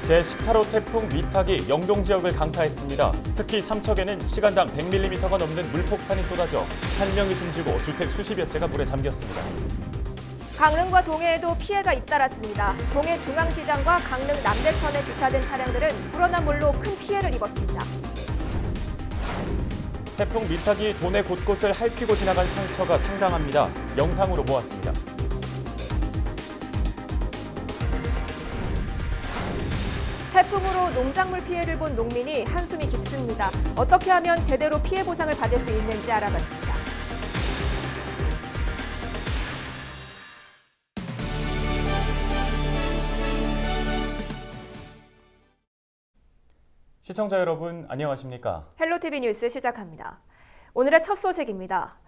제18호 태풍 미탁이 영동 지역을 강타했습니다. 특히 삼척에는 시간당 100mm가 넘는 물폭탄이 쏟아져 한 명이 숨지고 주택 수십여 채가 물에 잠겼습니다. 강릉과 동해에도 피해가 잇따랐습니다. 동해 중앙시장과 강릉 남대천에 주차된 차량들은 불어난 물로 큰 피해를 입었습니다. 태풍 미탁이 도내 곳곳을 핥히고 지나간 상처가 상당합니다. 영상으로 모았습니다. 태풍으로 농작물 피해를 본 농민이 한숨이 깊습니다. 어떻게 하면 제대로 피해 보상을 받을 수 있는지 알아봤습니다. 시청자 여러분, 안녕하십니까? 헬로티비 뉴스 시작합니다. 오늘의 첫 소식입니다.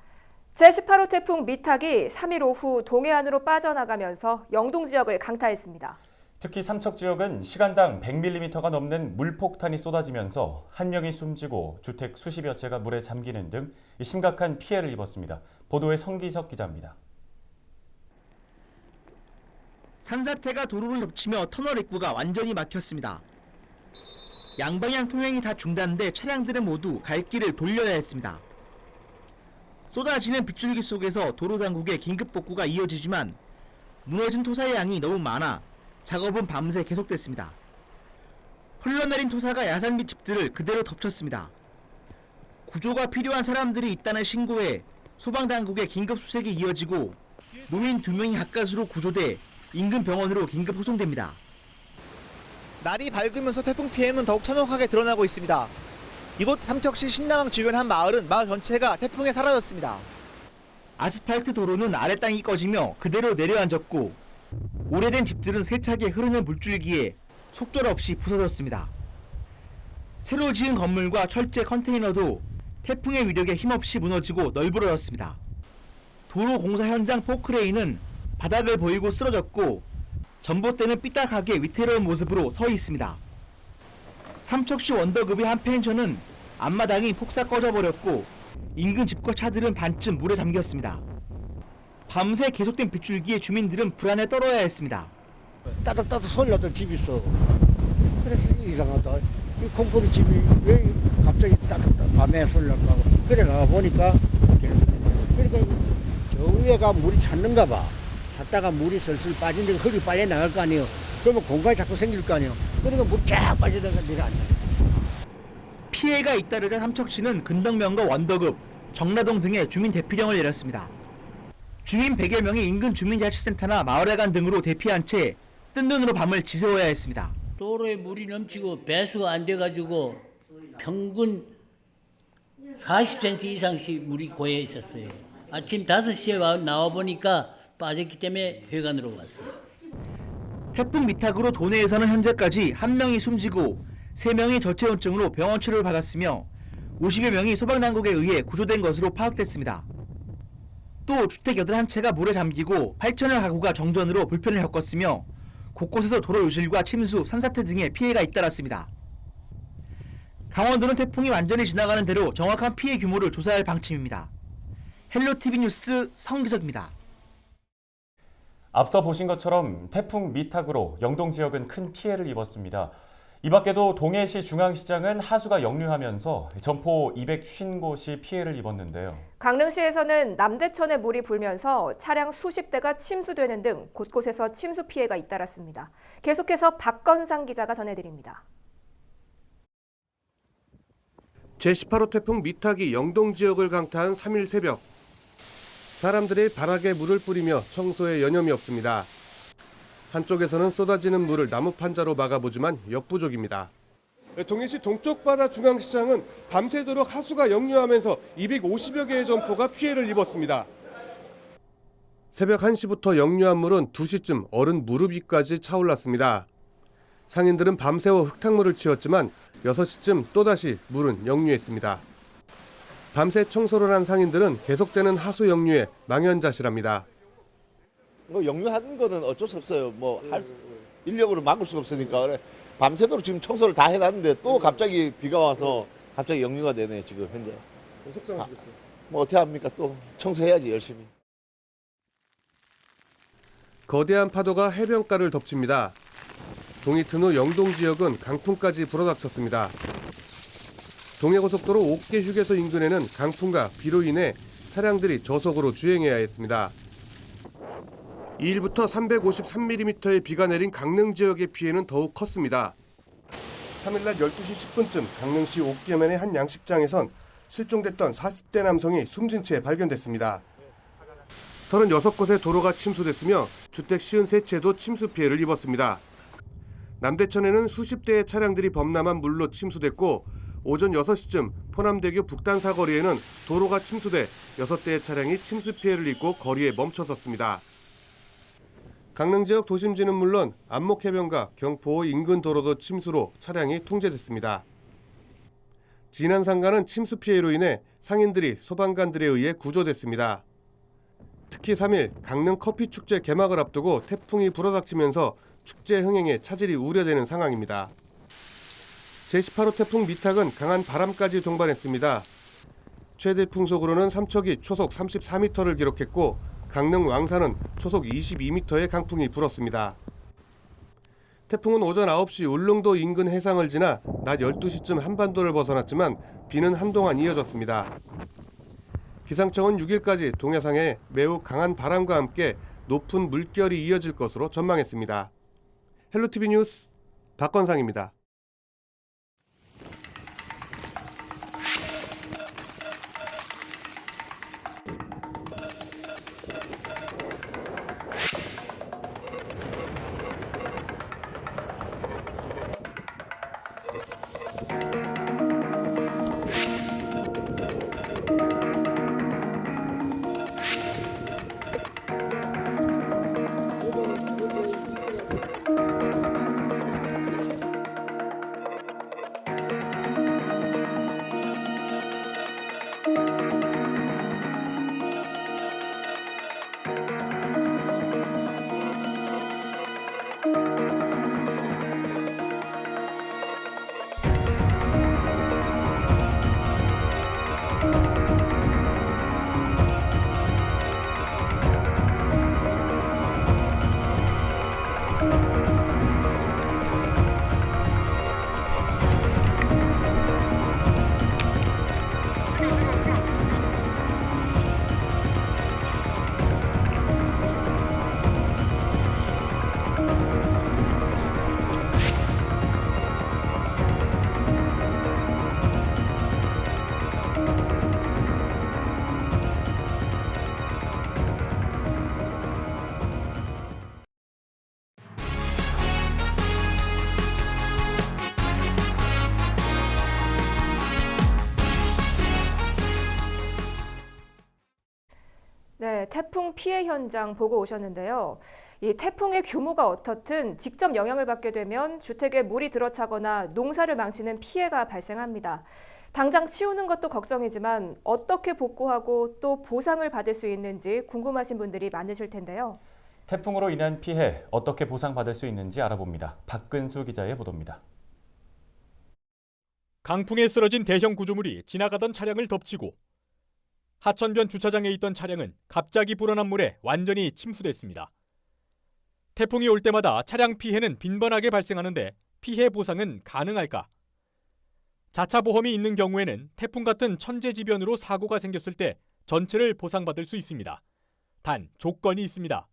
제18호 태풍 미탁이 3일 오후 동해안으로 빠져나가면서 영동 지역을 강타했습니다. 특히 삼척 지역은 시간당 100mm가 넘는 물폭탄이 쏟아지면서 한 명이 숨지고 주택 수십여 채가 물에 잠기는 등 심각한 피해를 입었습니다. 보도에 성기석 기자입니다. 산사태가 도로를 덮치며 터널 입구가 완전히 막혔습니다. 양방향 통행이 다 중단돼 차량들은 모두 갈 길을 돌려야 했습니다. 쏟아지는 빗줄기 속에서 도로 당국의 긴급 복구가 이어지지만 무너진 토사의 양이 너무 많아 작업은 밤새 계속됐습니다. 흘러내린 토사가 야산 및 집들을 그대로 덮쳤습니다. 구조가 필요한 사람들이 있다는 신고에 소방당국의 긴급 수색이 이어지고 노인 2명이 가까스로 구조돼 인근 병원으로 긴급 후송됩니다. 날이 밝으면서 태풍 피해는 더욱 참혹하게 드러나고 있습니다. 이곳 삼척시 신남항 주변 한 마을은 마을 전체가 태풍에 사라졌습니다. 아스팔트 도로는 아래 땅이 꺼지며 그대로 내려앉았고 오래된 집들은 세차게 흐르는 물줄기에 속절없이 부서졌습니다. 새로 지은 건물과 철제 컨테이너도 태풍의 위력에 힘없이 무너지고 널브러졌습니다. 도로 공사 현장 포크레인은 바닥을 보이고 쓰러졌고 전봇대는 삐딱하게 위태로운 모습으로 서 있습니다. 삼척시 원더급의 한 펜션은 앞마당이 폭삭 꺼져버렸고 인근 집과 차들은 반쯤 물에 잠겼습니다. 밤새 계속된 빗줄기에 주민들은 불안에 떨어야 했습니다. 따뜻따뜻 소리 나던 집이 있어. 그래서 이상하다. 이 콘크리트 집이 왜 갑자기 따뜻따뜻 밤에 소리 날까 하고. 그래 가보니까 그러니까 저 위에가 물이 찼는가 봐. 찼다가 물이 슬슬 빠진데 흙이 빠져나갈 거 아니에요. 그러면 공간이 자꾸 생길 거 아니에요. 그러니까 물이 쫙 빠져나가 내려앉아. 피해가 잇따르자 삼척시는 근덕면과 원더급, 정라동 등의 주민 대피령을 내렸습니다. 주민 100여 명이 인근 주민자치센터나 마을회관 등으로 대피한 채 뜬 눈으로 밤을 지새워야 했습니다. 도로에 물이 넘치고 배수가 안 돼가지고 평균 40cm 이상씩 물이 고여 있었어요. 아침 5시에 나와보니까 빠졌기 때문에 회관으로 왔어요. 태풍 미탁으로 도내에서는 현재까지 1명이 숨지고 3명이 저체온증으로 병원 치료를 받았으며 50여 명이 소방당국에 의해 구조된 것으로 파악됐습니다. 또 주택 81채가 물에 잠기고 8천여 가구가 정전으로 불편을 겪었으며 곳곳에서 도로 유실과 침수, 산사태 등의 피해가 잇따랐습니다. 강원도는 태풍이 완전히 지나가는 대로 정확한 피해 규모를 조사할 방침입니다. 헬로티비 뉴스 성기석입니다. 앞서 보신 것처럼 태풍 미탁으로 영동 지역은 큰 피해를 입었습니다. 이 밖에도 동해시 중앙시장은 하수가 역류하면서 점포 250곳이 피해를 입었는데요. 강릉시에서는 남대천에 물이 불면서 차량 수십 대가 침수되는 등 곳곳에서 침수 피해가 잇따랐습니다. 계속해서 박건상 기자가 전해드립니다. 제18호 태풍 미탁이 영동 지역을 강타한 3일 새벽. 사람들이 바닥에 물을 뿌리며 청소에 여념이 없습니다. 한쪽에서는 쏟아지는 물을 나무 판자로 막아보지만 역부족입니다. 동해시 동쪽 바다 중앙시장은 밤새도록 하수가 역류하면서 250여 개의 점포가 피해를 입었습니다. 새벽 1시부터 역류한 물은 2시쯤 어른 무릎 위까지 차올랐습니다. 상인들은 밤새워 흙탕물을 치웠지만 6시쯤 또다시 물은 역류했습니다. 밤새 청소를 한 상인들은 계속되는 하수 역류에 망연자실합니다. 역류하는 거는 어쩔 수 없어요. 인력으로 막을 수가 없으니까. 그래. 밤새도록 지금 청소를 다 해놨는데 또 갑자기 비가 와서 갑자기 역류가 되네 지금 현재. 속상하시겠어요? 어떻게 합니까? 또 청소해야지 열심히. 거대한 파도가 해변가를 덮칩니다. 동이튼 후 영동 지역은 강풍까지 불어닥쳤습니다. 동해고속도로 옥계 휴게소 인근에는 강풍과 비로 인해 차량들이 저속으로 주행해야 했습니다. 2일부터 353mm의 비가 내린 강릉 지역의 피해는 더욱 컸습니다. 3일날 12시 10분쯤 강릉시 옥계면의 한 양식장에선 실종됐던 40대 남성이 숨진 채 발견됐습니다. 36곳의 도로가 침수됐으며 주택 53채도 침수 피해를 입었습니다. 남대천에는 수십 대의 차량들이 범람한 물로 침수됐고 오전 6시쯤 포남대교 북단 사거리에는 도로가 침수돼 6대의 차량이 침수 피해를 입고 거리에 멈춰섰습니다. 강릉 지역 도심지는 물론 안목해변과 경포 인근 도로도 침수로 차량이 통제됐습니다. 진안 상가는 침수 피해로 인해 상인들이 소방관들에 의해 구조됐습니다. 특히 3일 강릉 커피축제 개막을 앞두고 태풍이 불어닥치면서 축제 흥행에 차질이 우려되는 상황입니다. 제18호 태풍 미탁은 강한 바람까지 동반했습니다. 최대 풍속으로는 삼척이 초속 34m를 기록했고 강릉 왕산은 초속 22m의 강풍이 불었습니다. 태풍은 오전 9시 울릉도 인근 해상을 지나 낮 12시쯤 한반도를 벗어났지만 비는 한동안 이어졌습니다. 기상청은 6일까지 동해상에 매우 강한 바람과 함께 높은 물결이 이어질 것으로 전망했습니다. 헬로티비 뉴스 박건상입니다. 네, 태풍 피해 현장 보고 오셨는데요. 이 태풍의 규모가 어떻든 직접 영향을 받게 되면 주택에 물이 들어차거나 농사를 망치는 피해가 발생합니다. 당장 치우는 것도 걱정이지만 어떻게 복구하고 또 보상을 받을 수 있는지 궁금하신 분들이 많으실 텐데요. 태풍으로 인한 피해 어떻게 보상받을 수 있는지 알아봅니다. 박근수 기자의 보도입니다. 강풍에 쓰러진 대형 구조물이 지나가던 차량을 덮치고 하천변 주차장에 있던 차량은 갑자기 불어난 물에 완전히 침수됐습니다. 태풍이 올 때마다 차량 피해는 빈번하게 발생하는데 피해 보상은 가능할까? 자차 보험이 있는 경우에는 태풍 같은 천재지변으로 사고가 생겼을 때 전체를 보상받을 수 있습니다. 단 조건이 있습니다.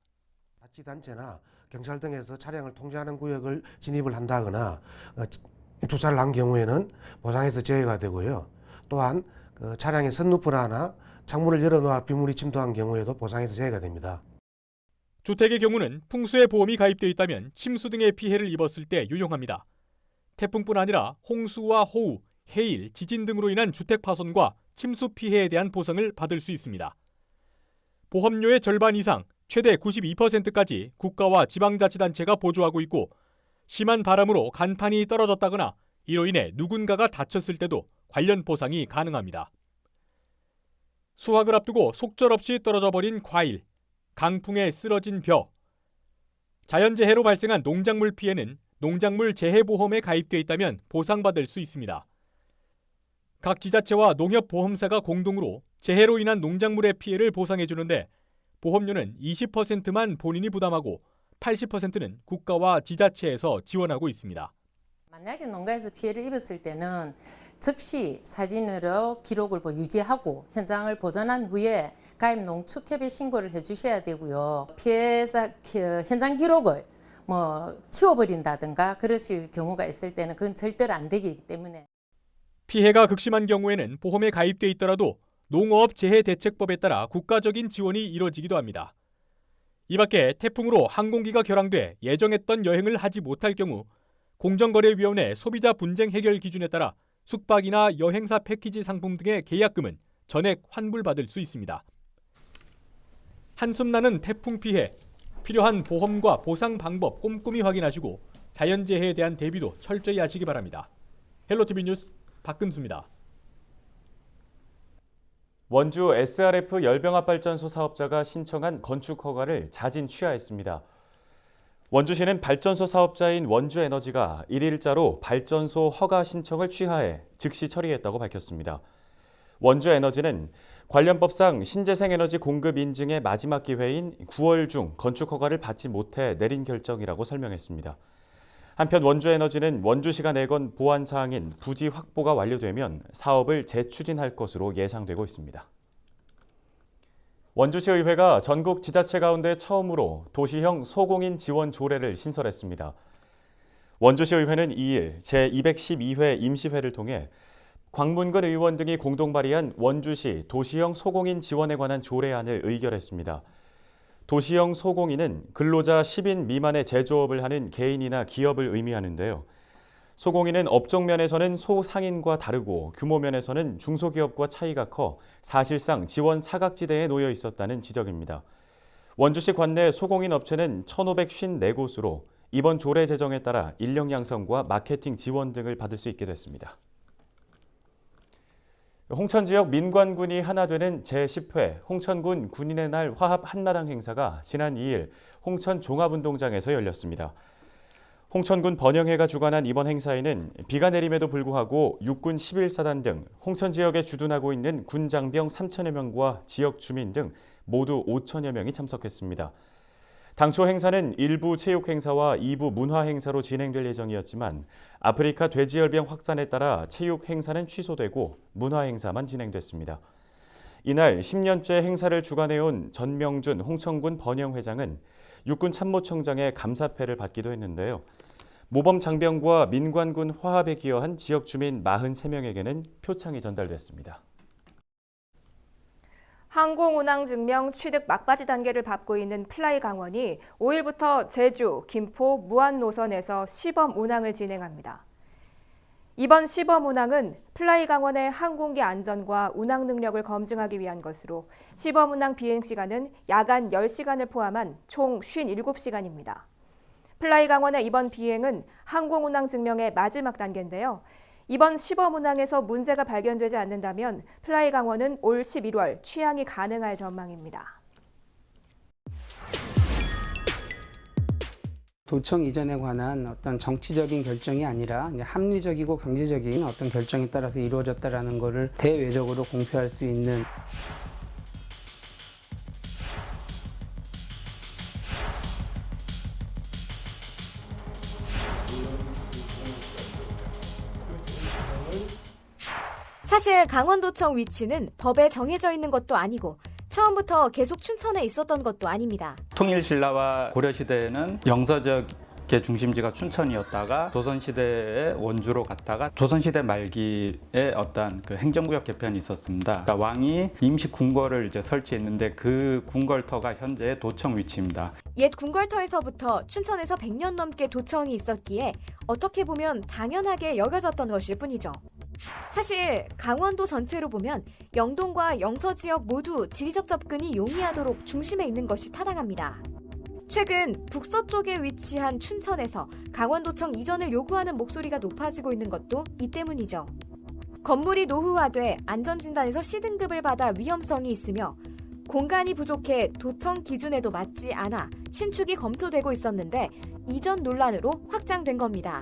자치단체나 경찰 등에서 차량을 통제하는 구역을 진입을 한다거나 주차를 한 경우에는 보상에서 제외가 되고요. 또한 차량의 선루프를 하나 창문을 열어놓아 빗물이 침투한 경우에도 보상에서 제외가 됩니다. 주택의 경우는 풍수에 보험이 가입되어 있다면 침수 등의 피해를 입었을 때 유용합니다. 태풍뿐 아니라 홍수와 호우, 해일, 지진 등으로 인한 주택 파손과 침수 피해에 대한 보상을 받을 수 있습니다. 보험료의 절반 이상, 최대 92%까지 국가와 지방자치단체가 보조하고 있고 심한 바람으로 간판이 떨어졌다거나 이로 인해 누군가가 다쳤을 때도 관련 보상이 가능합니다. 수확을 앞두고 속절없이 떨어져 버린 과일, 강풍에 쓰러진 벼, 자연재해로 발생한 농작물 피해는 농작물 재해보험에 가입되어 있다면 보상받을 수 있습니다. 각 지자체와 농협보험사가 공동으로 재해로 인한 농작물의 피해를 보상해주는데 보험료는 20%만 본인이 부담하고 80%는 국가와 지자체에서 지원하고 있습니다. 만약에 농가에서 피해를 입었을 때는 즉시 사진으로 기록을 유지하고 현장을 보존한 후에 가입 농축협에 신고를 해주셔야 되고요. 피해자 현장 기록을 치워버린다든가 그러실 경우가 있을 때는 그건 절대로 안 되기 때문에. 피해가 극심한 경우에는 보험에 가입돼 있더라도 농업재해대책법에 따라 국가적인 지원이 이뤄지기도 합니다. 이 밖에 태풍으로 항공기가 결항돼 예정했던 여행을 하지 못할 경우 공정거래위원회 소비자 분쟁 해결 기준에 따라 숙박이나 여행사 패키지 상품 등의 계약금은 전액 환불받을 수 있습니다. 한숨나는 태풍 피해, 필요한 보험과 보상 방법 꼼꼼히 확인하시고 자연재해에 대한 대비도 철저히 하시기 바랍니다. 헬로티비 뉴스 박근수입니다. 원주 SRF 열병합발전소 사업자가 신청한 건축 허가를 자진 취하했습니다. 원주시는 발전소 사업자인 원주에너지가 1일자로 발전소 허가 신청을 취하해 즉시 처리했다고 밝혔습니다. 원주에너지는 관련법상 신재생에너지 공급 인증의 마지막 기회인 9월 중 건축 허가를 받지 못해 내린 결정이라고 설명했습니다. 한편 원주에너지는 원주시가 내건 보완사항인 부지 확보가 완료되면 사업을 재추진할 것으로 예상되고 있습니다. 원주시의회가 전국 지자체 가운데 처음으로 도시형 소공인 지원 조례를 신설했습니다. 원주시의회는 2일 제212회 임시회를 통해 광문근 의원 등이 공동 발의한 원주시 도시형 소공인 지원에 관한 조례안을 의결했습니다. 도시형 소공인은 근로자 10인 미만의 제조업을 하는 개인이나 기업을 의미하는데요. 소공인은 업종 면에서는 소상인과 다르고 규모 면에서는 중소기업과 차이가 커 사실상 지원 사각지대에 놓여 있었다는 지적입니다. 원주시 관내 소공인 업체는 1,554곳으로 이번 조례 제정에 따라 인력 양성과 마케팅 지원 등을 받을 수 있게 됐습니다. 홍천 지역 민관군이 하나 되는 제10회 홍천군 군인의 날 화합 한마당 행사가 지난 2일 홍천 종합운동장에서 열렸습니다. 홍천군 번영회가 주관한 이번 행사에는 비가 내림에도 불구하고 육군 11사단 등 홍천 지역에 주둔하고 있는 군 장병 3천여 명과 지역 주민 등 모두 5천여 명이 참석했습니다. 당초 행사는 일부 체육 행사와 2부 문화 행사로 진행될 예정이었지만 아프리카 돼지열병 확산에 따라 체육 행사는 취소되고 문화 행사만 진행됐습니다. 이날 10년째 행사를 주관해온 전명준 홍천군 번영회장은 육군 참모총장의 감사패를 받기도 했는데요. 모범 장병과 민관군 화합에 기여한 지역 주민 43명에게는 표창이 전달됐습니다. 항공운항증명 취득 막바지 단계를 밟고 있는 플라이강원이 5일부터 제주, 김포, 무안 노선에서 시범 운항을 진행합니다. 이번 시범 운항은 플라이강원의 항공기 안전과 운항 능력을 검증하기 위한 것으로 시범 운항 비행 시간은 야간 10시간을 포함한 총 57시간입니다. 플라이강원의 이번 비행은 항공운항증명의 마지막 단계인데요. 이번 시범 운항에서 문제가 발견되지 않는다면 플라이강원은 올 11월 취항이 가능할 전망입니다. 도청 이전에 관한 어떤 정치적인 결정이 아니라 합리적이고 경제적인 어떤 결정에 따라서 이루어졌다라는 것을 대외적으로 공표할 수 있는 사실 강원도청 위치는 법에 정해져 있는 것도 아니고 처음부터 계속 춘천에 있었던 것도 아닙니다. 통일신라와 고려시대에는 영서지역의 중심지가 춘천이었다가 조선시대에 원주로 갔다가 조선시대 말기에 어떤 그 행정구역 개편이 있었습니다. 그러니까 왕이 임시 궁궐을 이제 설치했는데 그 궁궐터가 현재 도청 위치입니다. 옛 궁궐터에서부터 춘천에서 100년 넘게 도청이 있었기에 어떻게 보면 당연하게 여겨졌던 것일 뿐이죠. 사실 강원도 전체로 보면 영동과 영서 지역 모두 지리적 접근이 용이하도록 중심에 있는 것이 타당합니다. 최근 북서쪽에 위치한 춘천에서 강원도청 이전을 요구하는 목소리가 높아지고 있는 것도 이 때문이죠. 건물이 노후화돼 안전진단에서 C등급을 받아 위험성이 있으며 공간이 부족해 도청 기준에도 맞지 않아 신축이 검토되고 있었는데 이전 논란으로 확장된 겁니다.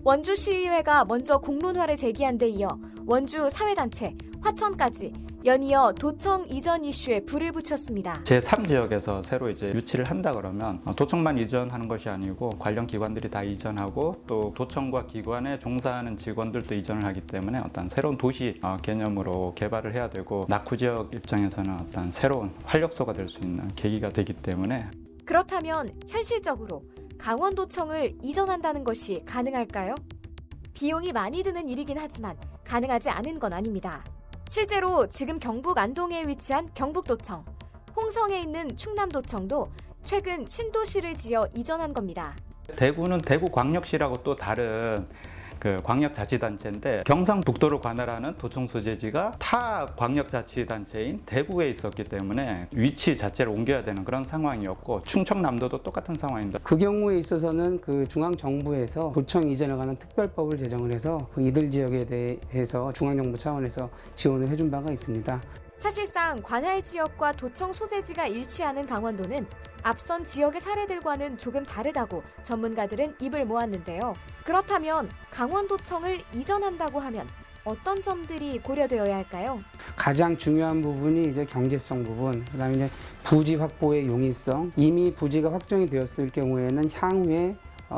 원주시의회가 먼저 공론화를 제기한 데 이어 원주 사회단체, 화천까지 연이어 도청 이전 이슈에 불을 붙였습니다. 제3지역에서 새로 이제 유치를 한다 그러면 도청만 이전하는 것이 아니고 관련 기관들이 다 이전하고 또 도청과 기관에 종사하는 직원들도 이전을 하기 때문에 어떤 새로운 도시 개념으로 개발을 해야 되고 낙후 지역 입장에서는 어떤 새로운 활력소가 될 수 있는 계기가 되기 때문에 그렇다면 현실적으로 강원도청을 이전한다는 것이 가능할까요? 비용이 많이 드는 일이긴 하지만 가능하지 않은 건 아닙니다. 실제로 지금 경북 안동에 위치한 경북도청, 홍성에 있는 충남도청도 최근 신도시를 지어 이전한 겁니다. 대구는 대구광역시라고 또 다른 그 광역자치단체인데 경상북도를 관할하는 도청 소재지가 타 광역자치단체인 대구에 있었기 때문에 위치 자체를 옮겨야 되는 그런 상황이었고 충청남도도 똑같은 상황입니다. 그 경우에 있어서는 그 중앙정부에서 도청 이전에 관한 특별법을 제정을 해서 그 이들 지역에 대해서 중앙정부 차원에서 지원을 해준 바가 있습니다. 사실상 관할 지역과 도청 소재지가 일치하는 강원도는 앞선 지역의 사례들과는 조금 다르다고 전문가들은 입을 모았는데요. 그렇다면 강원도청을 이전한다고 하면 어떤 점들이 고려되어야 할까요? 가장 중요한 부분이 이제 경제성 부분, 그다음에 이제 부지 확보의 용이성, 이미 부지가 확정이 되었을 경우에는 향후에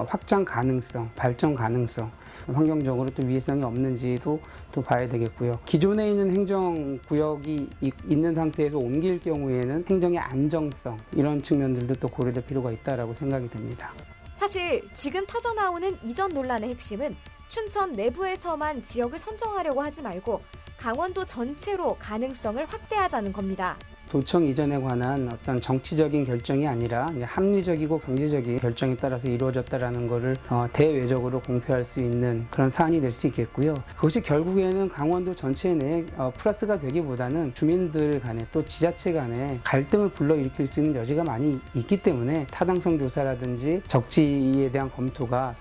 확장 가능성, 발전 가능성, 환경적으로 또 위해성이 없는지도 또 봐야 되겠고요. 기존에 있는 행정구역이 있는 상태에서 옮길 경우에는 행정의 안정성, 이런 측면들도 또 고려될 필요가 있다고 생각이 됩니다. 사실 지금 터져나오는 이전 논란의 핵심은 춘천 내부에서만 지역을 선정하려고 하지 말고 강원도 전체로 가능성을 확대하자는 겁니다. 도청 이전에 관한 어떤 정치적인 결정이 아니라 합리적이고 경제적인 결정에 따라서 이루어졌다라는 것을 대외적으로 공표할 수 있는 그런 사안이 될 수 있겠고요. 그것이 결국에는 강원도 전체 내에 플러스가 되기보다는 주민들 간에 또 지자체 간에 갈등을 불러일으킬 수 있는 여지가 많이 있기 때문에 타당성 조사라든지 적지에 대한 검토가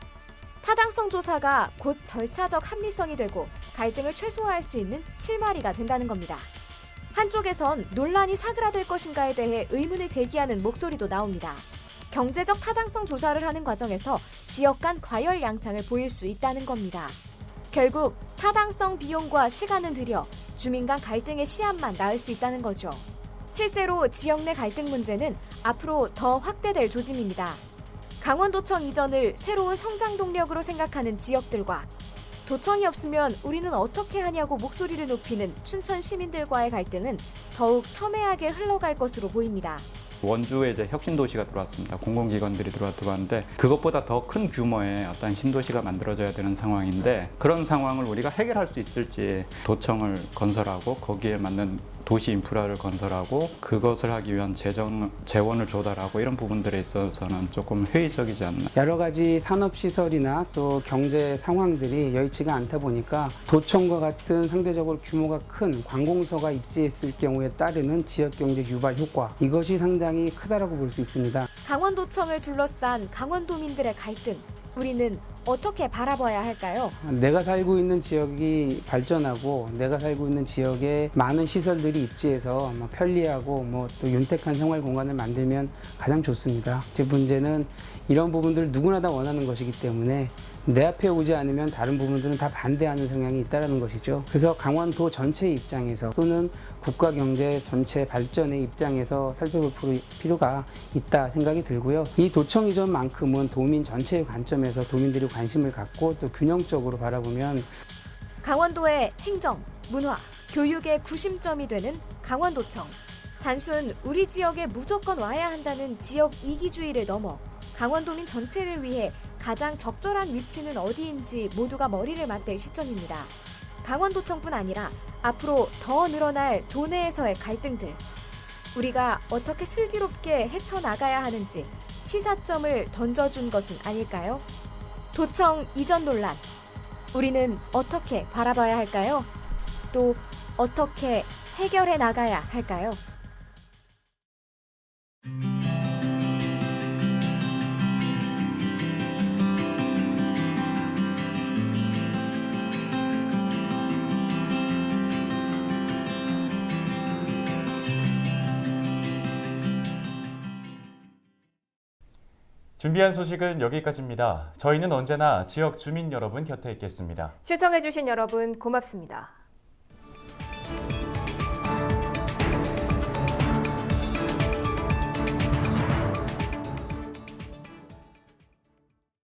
타당성 조사가 곧 절차적 합리성이 되고 갈등을 최소화할 수 있는 실마리가 된다는 겁니다. 한쪽에선 논란이 사그라들 것인가에 대해 의문을 제기하는 목소리도 나옵니다. 경제적 타당성 조사를 하는 과정에서 지역 간 과열 양상을 보일 수 있다는 겁니다. 결국 타당성 비용과 시간은 들여 주민 간 갈등의 시한만 낳을 수 있다는 거죠. 실제로 지역 내 갈등 문제는 앞으로 더 확대될 조짐입니다. 강원도청 이전을 새로운 성장 동력으로 생각하는 지역들과 도청이 없으면 우리는 어떻게 하냐고 목소리를 높이는 춘천 시민들과의 갈등은 더욱 첨예하게 흘러갈 것으로 보입니다. 원주에 이제 혁신도시가 들어왔습니다. 공공기관들이 들어왔는데 그것보다 더 큰 규모의 어떤 신도시가 만들어져야 되는 상황인데 그런 상황을 우리가 해결할 수 있을지 도청을 건설하고 거기에 맞는 도시 인프라를 건설하고 그것을 하기 위한 재원을 조달하고 이런 부분들에 있어서는 조금 회의적이지 않나. 여러 가지 산업시설이나 또 경제 상황들이 여의치가 않다 보니까 도청과 같은 상대적으로 규모가 큰 관공서가 입지했을 경우에 따르는 지역경제 유발 효과, 이것이 상당히 크다라고 볼 수 있습니다. 강원도청을 둘러싼 강원도민들의 갈등, 우리는 어떻게 바라봐야 할까요? 내가 살고 있는 지역이 발전하고 내가 살고 있는 지역에 많은 시설들이 입지해서 편리하고 또 윤택한 생활 공간을 만들면 가장 좋습니다. 제 문제는 이런 부분들을 누구나 다 원하는 것이기 때문에 내 앞에 오지 않으면 다른 부분들은 다 반대하는 성향이 있다는 것이죠. 그래서 강원도 전체의 입장에서 또는 국가 경제 전체 발전의 입장에서 살펴볼 필요가 있다 생각이 들고요. 이 도청 이전만큼은 도민 전체의 관점에서 도민들이 관심을 갖고 또 균형적으로 바라보면 강원도의 행정, 문화, 교육의 구심점이 되는 강원도청. 단순 우리 지역에 무조건 와야 한다는 지역 이기주의를 넘어 강원도민 전체를 위해 가장 적절한 위치는 어디인지 모두가 머리를 맞댈 시점입니다. 강원도청뿐 아니라 앞으로 더 늘어날 도내에서의 갈등들, 우리가 어떻게 슬기롭게 헤쳐나가야 하는지 시사점을 던져준 것은 아닐까요? 도청 이전 논란, 우리는 어떻게 바라봐야 할까요? 또 어떻게 해결해 나가야 할까요? 준비한 소식은 여기까지입니다. 저희는 언제나 지역 주민 여러분 곁에 있겠습니다. 시청해주신 여러분 고맙습니다.